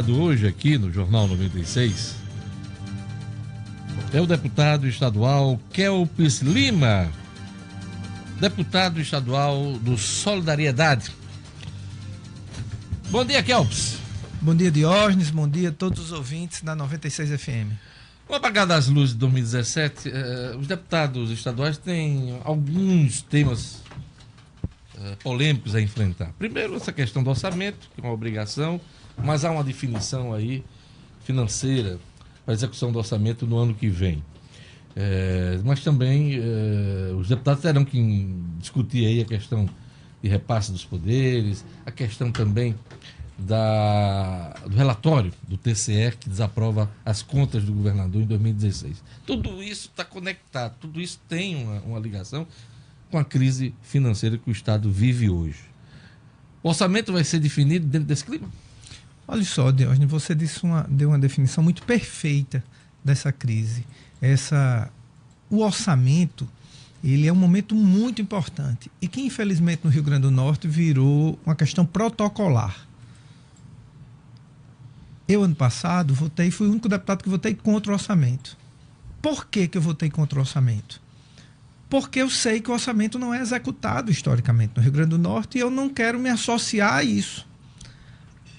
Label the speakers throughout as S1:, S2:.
S1: convidado hoje aqui no Jornal 96 é o deputado estadual Kelps Lima, deputado estadual do Solidariedade. Bom dia, Kelps.
S2: Bom dia, Diógenes. Bom dia a todos os ouvintes da 96 FM.
S1: Com o apagar das luzes de 2017, os deputados estaduais têm alguns temas polêmicos a enfrentar. Primeiro, essa questão do orçamento, que é uma obrigação, mas há uma definição aí financeira para a execução do orçamento no ano que vem. Mas também os deputados terão que discutir aí a questão de repasse dos poderes, a questão também do relatório do TCE que desaprova as contas do governador em 2016. Tudo isso está conectado, tudo isso tem uma ligação com a crise financeira que o Estado vive hoje. O orçamento vai ser definido dentro desse clima?
S2: Olha só, Diógenes, você deu uma definição muito perfeita dessa crise. O orçamento, ele é um momento muito importante e que, infelizmente, no Rio Grande do Norte virou uma questão protocolar. Eu, ano passado, fui o único deputado que votei contra o orçamento. Por que eu votei contra o orçamento? Porque eu sei que o orçamento não é executado historicamente no Rio Grande do Norte e eu não quero me associar a isso.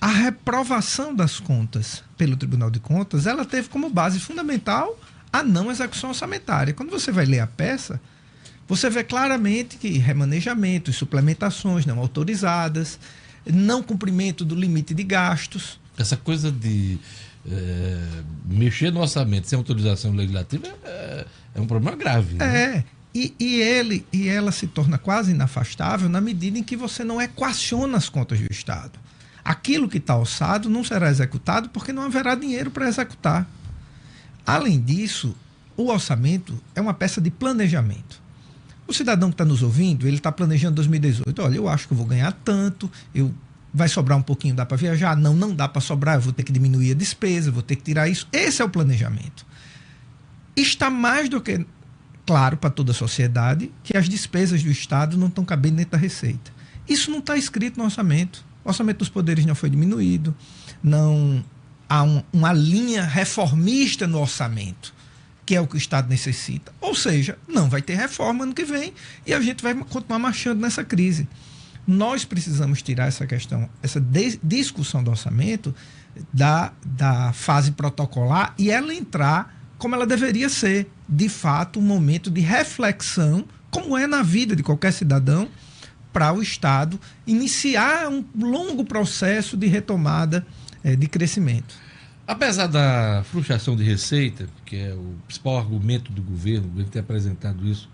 S2: A reprovação das contas pelo Tribunal de Contas, ela teve como base fundamental a não execução orçamentária. Quando você vai ler a peça, você vê claramente que remanejamentos, suplementações não autorizadas, não cumprimento do limite de gastos.
S1: Essa coisa de mexer no orçamento sem autorização legislativa é um problema grave. Né?
S2: E ela se torna quase inafastável na medida em que você não equaciona as contas do Estado. Aquilo que está orçado não será executado porque não haverá dinheiro para executar. Além disso, o orçamento é uma peça de planejamento. O cidadão que está nos ouvindo, ele está planejando 2018. Olha, eu acho que eu vou ganhar tanto, vai sobrar um pouquinho, dá para viajar? Não dá para sobrar, eu vou ter que diminuir a despesa, vou ter que tirar isso. Esse é o planejamento. Está mais do que claro para toda a sociedade que as despesas do Estado não estão cabendo dentro da receita. Isso não está escrito no orçamento. O orçamento dos poderes não foi diminuído, não há uma linha reformista no orçamento, que é o que o Estado necessita. Ou seja, não vai ter reforma ano que vem e a gente vai continuar marchando nessa crise. Nós precisamos tirar essa questão, essa discussão do orçamento da fase protocolar e ela entrar como ela deveria ser, de fato, um momento de reflexão, como é na vida de qualquer cidadão, para o Estado iniciar um longo processo de retomada de crescimento.
S1: Apesar da frustração de receita, que é o principal argumento do governo, o governo tem apresentado isso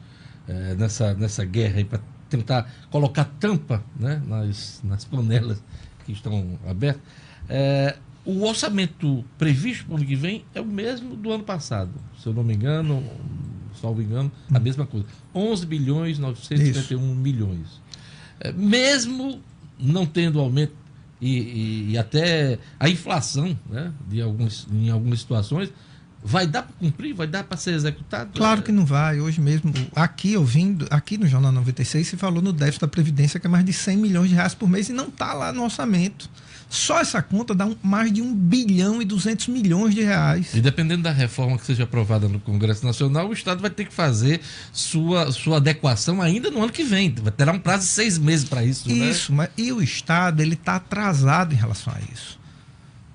S1: nessa guerra aí para tentar colocar tampa, né, nas panelas que estão abertas, o orçamento previsto para o ano que vem é o mesmo do ano passado, se eu não me engano, salvo engano, a mesma coisa, 11 bilhões 951 milhões. Mesmo não tendo aumento e até a inflação, né, em algumas situações, vai dar para cumprir? Vai dar para ser executado?
S2: Claro que não vai. Hoje mesmo, aqui no Jornal 96, se falou no déficit da Previdência, que é mais de 100 milhões de reais por mês e não está lá no orçamento. Só essa conta dá mais de 1 bilhão e 200 milhões de reais.
S1: E dependendo da reforma que seja aprovada no Congresso Nacional, o Estado vai ter que fazer sua adequação ainda no ano que vem. Terá um prazo de 6 meses para isso.
S2: Isso,
S1: né?
S2: E o Estado está atrasado em relação a isso.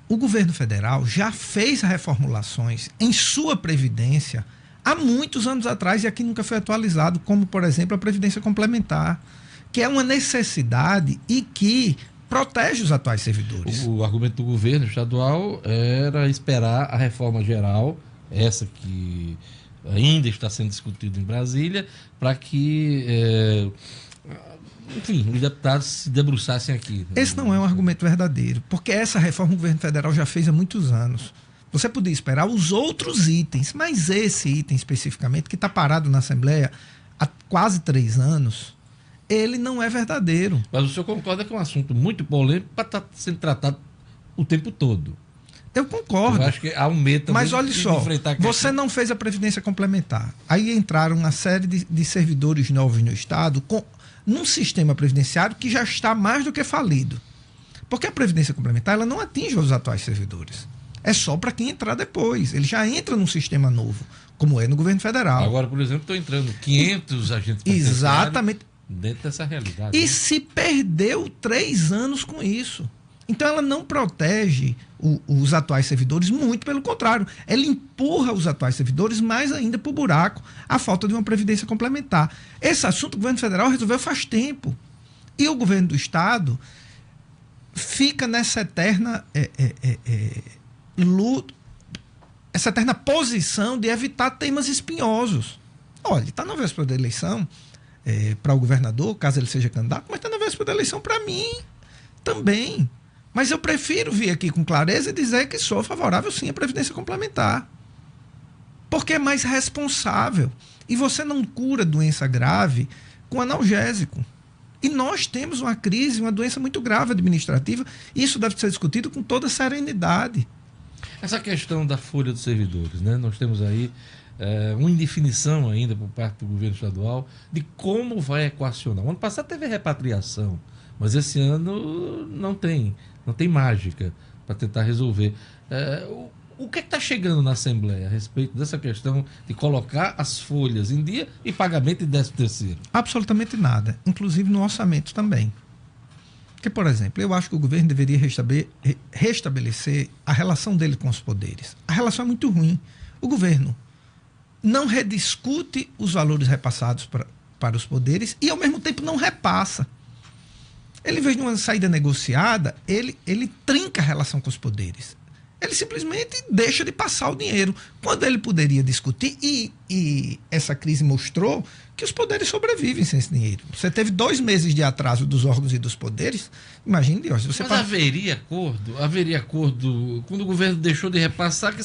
S2: O governo federal já fez reformulações em sua Previdência há muitos anos atrás e aqui nunca foi atualizado, como, por exemplo, a Previdência Complementar, que é uma necessidade e que protege os atuais servidores.
S1: O argumento do governo estadual era esperar a reforma geral, essa que ainda está sendo discutida em Brasília, para que, enfim, os deputados se debruçassem aqui.
S2: Esse não é um argumento verdadeiro, porque essa reforma o governo federal já fez há muitos anos. Você podia esperar os outros itens, mas esse item especificamente, que está parado na Assembleia há quase 3 anos, ele não é verdadeiro.
S1: Mas o senhor concorda que é um assunto muito polêmico para estar sendo tratado o tempo todo?
S2: Eu concordo.
S1: Eu acho que há um medo também.
S2: Mas olha só, você não fez a Previdência Complementar. Aí entraram uma série de servidores novos no Estado num sistema previdenciário que já está mais do que falido. Porque a Previdência Complementar ela não atinge os atuais servidores. É só para quem entrar depois. Ele já entra num sistema novo, como é no governo federal.
S1: Agora, por exemplo, estão entrando 500 agentes
S2: exatamente
S1: dentro dessa realidade.
S2: E
S1: né?
S2: se perdeu 3 anos com isso. Então ela não protege os atuais servidores, muito pelo contrário. Ela empurra os atuais servidores mais ainda para o buraco, a falta de uma previdência complementar. Esse assunto o governo federal resolveu faz tempo. E o governo do estado fica nessa eterna luta, essa eterna posição de evitar temas espinhosos. Olha, está na véspera da eleição para o governador, caso ele seja candidato, mas está na véspera da eleição para mim também. Mas eu prefiro vir aqui com clareza e dizer que sou favorável sim à Previdência Complementar. Porque é mais responsável. E você não cura doença grave com analgésico. E nós temos uma crise, uma doença muito grave administrativa, e isso deve ser discutido com toda serenidade.
S1: Essa questão da folha dos servidores, né? Nós temos aí uma indefinição ainda por parte do governo estadual de como vai equacionar. O ano passado teve repatriação, mas esse ano não tem mágica para tentar resolver. O que está chegando na Assembleia a respeito dessa questão de colocar as folhas em dia e pagamento de 13º?
S2: Absolutamente nada, inclusive no orçamento também. Porque, por exemplo, eu acho que o governo deveria restabelecer a relação dele com os poderes. A relação é muito ruim. O governo não rediscute os valores repassados para os poderes e, ao mesmo tempo, não repassa. Ele, em vez de uma saída negociada, ele trinca a relação com os poderes. Ele simplesmente deixa de passar o dinheiro, quando ele poderia discutir, e essa crise mostrou que os poderes sobrevivem sem esse dinheiro. Você teve 2 meses de atraso dos órgãos e dos poderes, imagine, Deus.
S1: Mas haveria acordo? Haveria acordo quando o governo deixou de repassar, que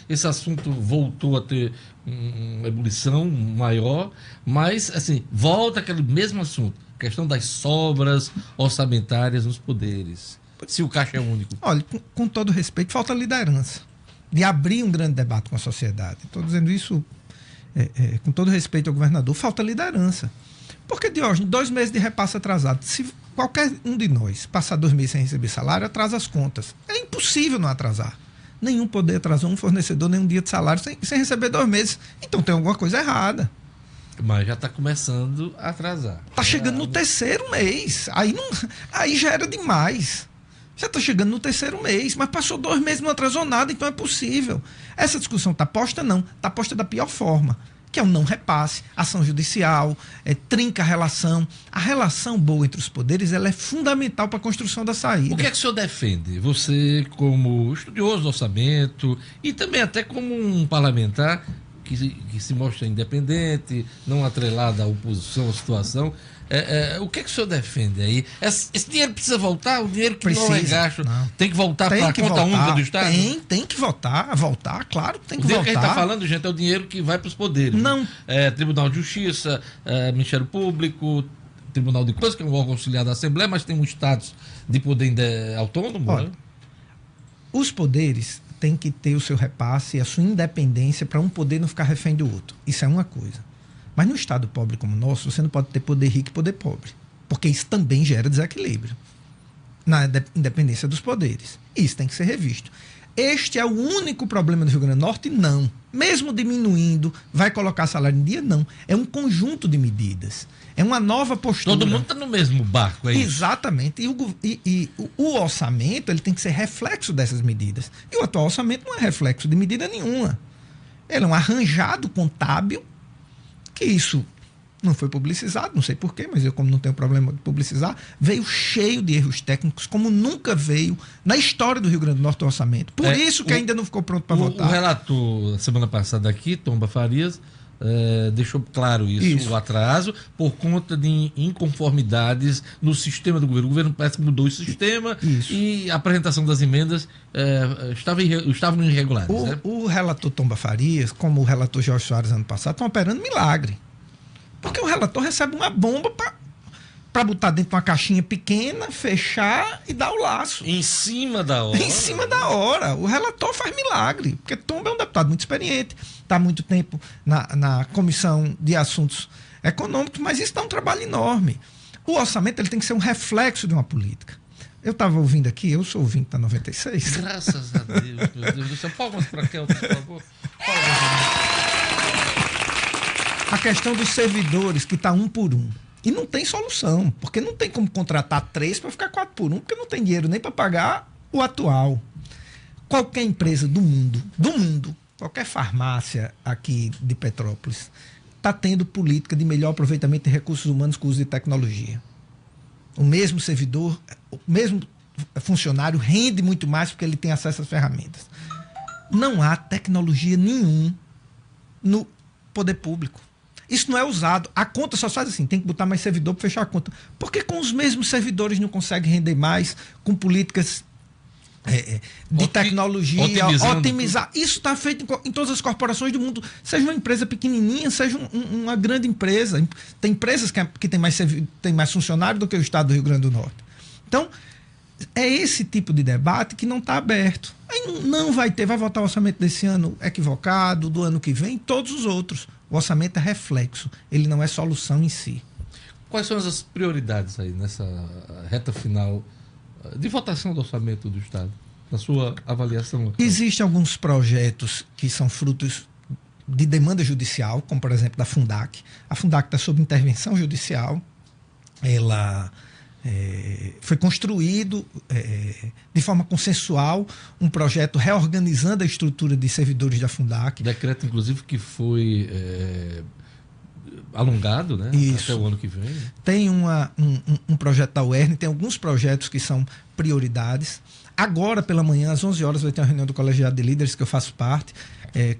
S1: esse assunto voltou a ter uma ebulição maior, mas, assim, volta aquele mesmo assunto, questão das sobras orçamentárias nos poderes. Se o caixa é único.
S2: Olha, com todo respeito, falta liderança de abrir um grande debate com a sociedade. Estou dizendo isso com todo respeito ao governador. Falta liderança. Porque, Diógenes, 2 meses de repasse atrasado. Se qualquer um de nós passar 2 meses sem receber salário, atrasa as contas. É impossível não atrasar. Nenhum poder atrasou um fornecedor nem um dia de salário sem receber 2 meses. Então tem alguma coisa errada.
S1: Mas já está começando a atrasar.
S2: Está chegando no 3º mês. Aí já era demais. Já está chegando no 3º mês, mas passou 2 meses e não atrasou nada, então é possível. Essa discussão está posta? Não. Está posta da pior forma, que é o não repasse, ação judicial, trinca a relação. A relação boa entre os poderes ela é fundamental para a construção da saída.
S1: O que é que o senhor defende? Você, como estudioso do orçamento e também até como um parlamentar que se mostra independente, não atrelado à oposição, à situação, o que é que o senhor defende aí? Esse dinheiro precisa voltar? O dinheiro que não é gasto tem que voltar para a conta única do Estado?
S2: Tem que voltar, claro que tem que voltar. O
S1: dinheiro que a gente está falando, gente, é o dinheiro que vai para os poderes.
S2: Não.
S1: Tribunal de Justiça, Ministério Público, Tribunal de Contas, que é um órgão auxiliar da Assembleia, mas tem um status de poder autônomo.
S2: Olha, né? Os poderes têm que ter o seu repasse e a sua independência para um poder não ficar refém do outro. Isso é uma coisa. Mas no Estado pobre como o nosso, você não pode ter poder rico e poder pobre. Porque isso também gera desequilíbrio na independência dos poderes. Isso tem que ser revisto. Este é o único problema do Rio Grande do Norte? Não. Mesmo diminuindo, vai colocar salário em dia? Não. É um conjunto de medidas. É uma nova postura.
S1: Todo mundo está no mesmo barco, é isso?
S2: Exatamente. E o orçamento ele tem que ser reflexo dessas medidas. E o atual orçamento não é reflexo de medida nenhuma. Ele é um arranjado contábil, que isso não foi publicizado, não sei porquê, mas eu, como não tenho problema de publicizar, veio cheio de erros técnicos, como nunca veio na história do Rio Grande do Norte o orçamento. Por isso que ainda não ficou pronto para votar.
S1: O relator, semana passada aqui, Tomba Farias, deixou claro isso, o atraso, por conta de inconformidades no sistema do governo. O governo parece que mudou o sistema e a apresentação das emendas estavam irregulares.
S2: O relator Tomba Farias, como o relator Jorge Soares ano passado, estão operando milagre. Porque o relator recebe uma bomba para botar dentro de uma caixinha pequena, fechar e dar o laço.
S1: Em cima da hora.
S2: Em cima da hora. O relator faz milagre. Porque Tomba é um deputado muito experiente, está há muito tempo na Comissão de Assuntos Econômicos, mas isso dá um trabalho enorme. O orçamento ele tem que ser um reflexo de uma política. Eu estava ouvindo aqui, eu sou ouvinte da 96.
S1: Graças a Deus, meu Deus do céu. Palmas para Kelps, por favor. Palmas.
S2: A questão dos servidores, que está 1 por 1. E não tem solução, porque não tem como contratar 3 para ficar 4 por 1, porque não tem dinheiro nem para pagar o atual. Qualquer empresa do mundo, qualquer farmácia aqui de Petrópolis, está tendo política de melhor aproveitamento de recursos humanos com uso de tecnologia. O mesmo servidor, o mesmo funcionário rende muito mais porque ele tem acesso às ferramentas. Não há tecnologia nenhuma no poder público. Isso não é usado. A conta só faz assim, tem que botar mais servidor para fechar a conta. Porque com os mesmos servidores não consegue render mais, com políticas de tecnologia, otimizar. Isso está feito em todas as corporações do mundo. Seja uma empresa pequenininha, seja uma grande empresa. Tem empresas que têm mais funcionários do que o estado do Rio Grande do Norte. Então, é esse tipo de debate que não está aberto. Aí não vai ter, vai votar o orçamento desse ano equivocado, do ano que vem, todos os outros. O orçamento é reflexo, ele não é solução em si.
S1: Quais são as prioridades aí nessa reta final de votação do orçamento do Estado, na sua avaliação?
S2: Existem alguns projetos que são frutos de demanda judicial, como por exemplo da Fundac. A Fundac está sob intervenção judicial. Ela foi construído de forma consensual um projeto reorganizando a estrutura de servidores da Fundac.
S1: Decreto, inclusive, que foi alongado, né?
S2: Isso.
S1: Até o ano que vem. Né?
S2: Tem um projeto da UERN, tem alguns projetos que são prioridades. Agora, pela manhã, às 11 horas, vai ter uma reunião do Colegiado de Líderes, que eu faço parte.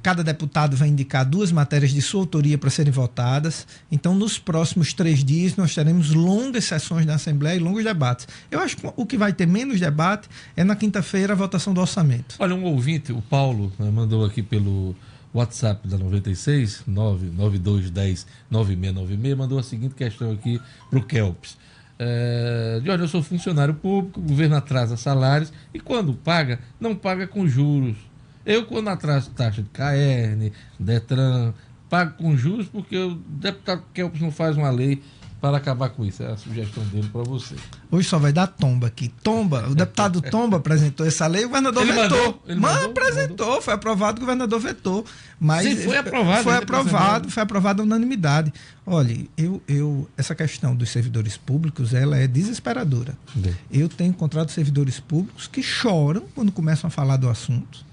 S2: Cada deputado vai indicar 2 matérias de sua autoria para serem votadas. Então, nos próximos 3 dias, nós teremos longas sessões na Assembleia e longos debates. Eu acho que o que vai ter menos debate é na quinta-feira a votação do orçamento.
S1: Olha, um ouvinte, o Paulo, mandou aqui pelo WhatsApp da 96, 992109696, mandou a seguinte questão aqui para o Kelps. Olha, eu sou funcionário público, o governo atrasa salários e quando paga, não paga com juros. Eu, quando atraso taxa de CAERN, Detran, pago com juros porque o deputado Kelps não faz uma lei para acabar com isso. É a sugestão dele para você.
S2: Hoje só vai dar tomba aqui. Tomba, o deputado Tomba apresentou essa lei, o governador vetou. Apresentou, foi aprovado, o governador vetou. Mas
S1: sim, foi aprovado.
S2: Foi aprovado à unanimidade. Olha, essa questão dos servidores públicos, ela é desesperadora.
S1: Bem.
S2: Eu tenho encontrado servidores públicos que choram quando começam a falar do assunto.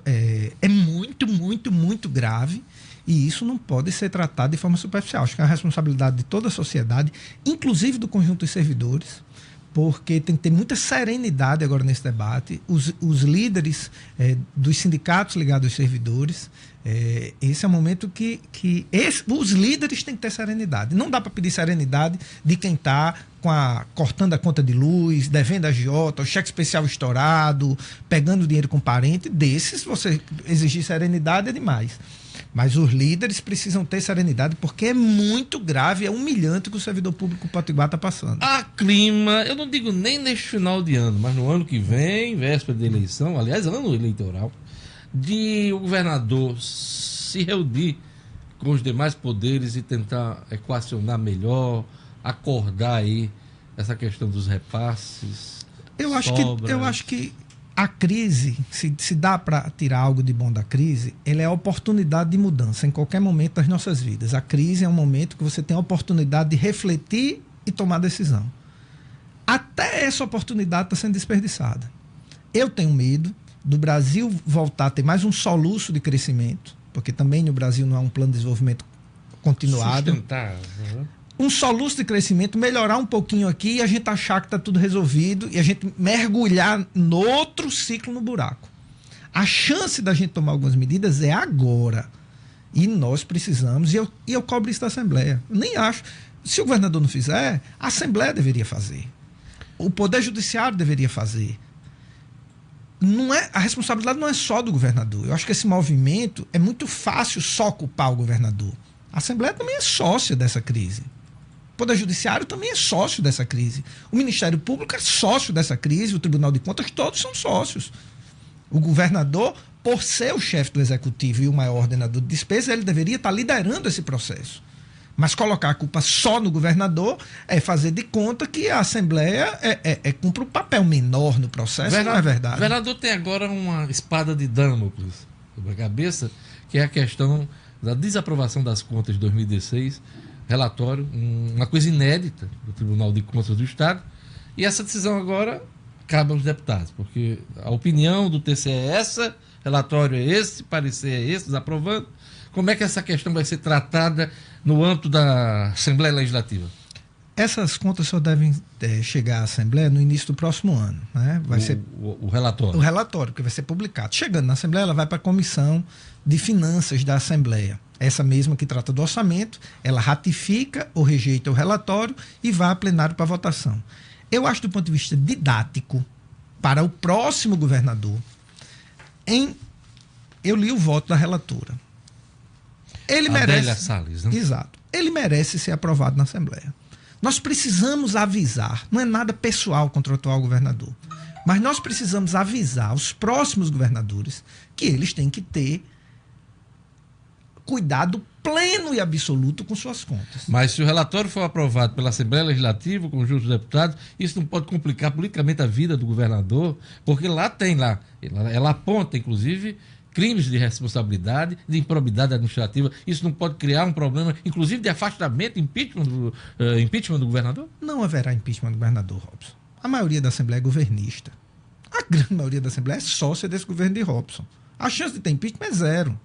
S2: É muito, muito, muito grave. E isso não pode ser tratado de forma superficial. Acho que é uma responsabilidade de toda a sociedade, inclusive do conjunto dos servidores, porque tem que ter muita serenidade agora nesse debate. Os líderes dos sindicatos ligados aos servidores, esse é o momento que os líderes têm que ter serenidade. Não dá para pedir serenidade de quem está cortando a conta de luz, devendo a agiota, o cheque especial estourado, pegando dinheiro com parente. Desses, você exigir serenidade é demais. Mas os líderes precisam ter serenidade, porque é muito grave, é humilhante o que o servidor público potiguar está passando.
S1: Há clima, eu não digo nem neste final de ano, mas no ano que vem, véspera de eleição, aliás, ano eleitoral, de o governador se reunir com os demais poderes e tentar equacionar melhor, acordar aí essa questão dos repasses.
S2: Eu acho que a crise, se dá para tirar algo de bom da crise, ela é a oportunidade de mudança em qualquer momento das nossas vidas. A crise é um momento que você tem a oportunidade de refletir e tomar decisão. Até essa oportunidade está sendo desperdiçada. Eu tenho medo do Brasil voltar a ter mais um soluço de crescimento, porque também no Brasil não há um plano de desenvolvimento continuado.
S1: Sustentável.
S2: Um soluço de crescimento, melhorar um pouquinho aqui e a gente achar que está tudo resolvido e a gente mergulhar no outro ciclo no buraco. A chance da gente tomar algumas medidas é agora. E nós precisamos, e eu cobro isso da Assembleia. Eu nem acho. Se o governador não fizer, a Assembleia deveria fazer. O Poder Judiciário deveria fazer. A responsabilidade não é só do governador. Eu acho que esse movimento é muito fácil só culpar o governador. A Assembleia também é sócia dessa crise. O Poder Judiciário também é sócio dessa crise. O Ministério Público é sócio dessa crise, o Tribunal de Contas, todos são sócios. O governador, por ser o chefe do Executivo e o maior ordenador de despesa, ele deveria estar liderando esse processo. Mas colocar a culpa só no governador é fazer de conta que a Assembleia cumpre um papel menor no processo, não é verdade?
S1: O governador tem agora uma espada de Damocles sobre a cabeça, que é a questão da desaprovação das contas de 2016, relatório, uma coisa inédita do Tribunal de Contas do Estado, e essa decisão agora cabe aos deputados, porque a opinião do TCE é essa, relatório é esse, parecer é esse, desaprovando. Como é que essa questão vai ser tratada no âmbito da Assembleia Legislativa?
S2: Essas contas só devem chegar à Assembleia no início do próximo ano. Né? Vai ser
S1: o relatório.
S2: O relatório, que vai ser publicado. Chegando na Assembleia, ela vai para a Comissão de Finanças da Assembleia. Essa mesma que trata do orçamento, ela ratifica ou rejeita o relatório e vai a plenário para votação. Eu acho, do ponto de vista didático, para o próximo governador, eu li o voto da relatora. Ele merece.
S1: Salles, né?
S2: Exato. Ele merece ser aprovado na Assembleia. Nós precisamos avisar, não é nada pessoal contra o atual governador, mas nós precisamos avisar os próximos governadores que eles têm que ter cuidado pleno e absoluto com suas contas.
S1: Mas se o relatório for aprovado pela Assembleia Legislativa, com conjunto de deputados, isso não pode complicar politicamente a vida do governador, porque ela aponta, inclusive, crimes de responsabilidade, de improbidade administrativa. Isso não pode criar um problema, inclusive de afastamento, impeachment do governador?
S2: Não haverá impeachment do governador, Robson. A maioria da Assembleia é governista. A grande maioria da Assembleia é sócia desse governo de Robson. A chance de ter impeachment é zero.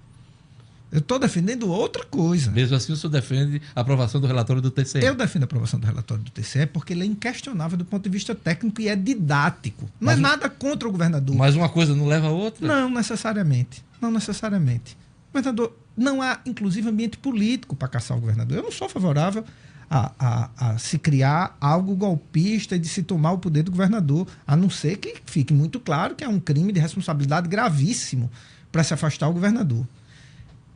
S2: Eu estou defendendo outra coisa.
S1: Mesmo assim, o senhor defende a aprovação do relatório do TCE?
S2: Eu defendo a aprovação do relatório do TCE porque ele é inquestionável do ponto de vista técnico e é didático. Não é nada contra o governador.
S1: Mas uma coisa não leva a outra?
S2: Não necessariamente. Não necessariamente. O governador, não há, inclusive, ambiente político para caçar o governador. Eu não sou favorável a se criar algo golpista e de se tomar o poder do governador, a não ser que fique muito claro que é um crime de responsabilidade gravíssimo para se afastar o governador.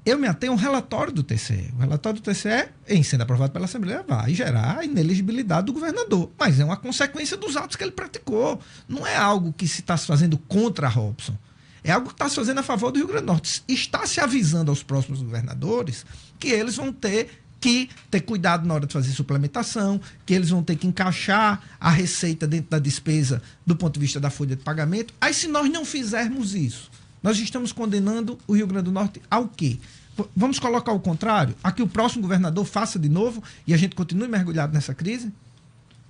S2: Eu me atenho ao relatório do TCE. O relatório do TCE, em sendo aprovado pela Assembleia, vai gerar a inelegibilidade do governador. Mas é uma consequência dos atos que ele praticou. Não é algo que se está se fazendo contra a Robson. É algo que está se fazendo a favor do Rio Grande do Norte. Está se avisando aos próximos governadores que eles vão ter que ter cuidado na hora de fazer suplementação, que eles vão ter que encaixar a receita dentro da despesa do ponto de vista da folha de pagamento. Aí, se nós não fizermos isso, nós estamos condenando o Rio Grande do Norte ao quê? Vamos colocar o contrário? A que o próximo governador faça de novo e a gente continue mergulhado nessa crise?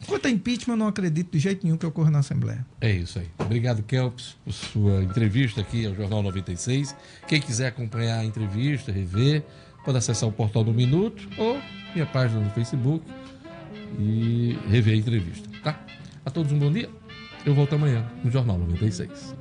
S2: Quanto a impeachment, eu não acredito de jeito nenhum que ocorra na Assembleia.
S1: É isso aí. Obrigado, Kelps, por sua entrevista aqui ao Jornal 96. Quem quiser acompanhar a entrevista, rever, pode acessar o portal do Minuto ou minha página no Facebook e rever a entrevista, tá? A todos um bom dia. Eu volto amanhã no Jornal 96.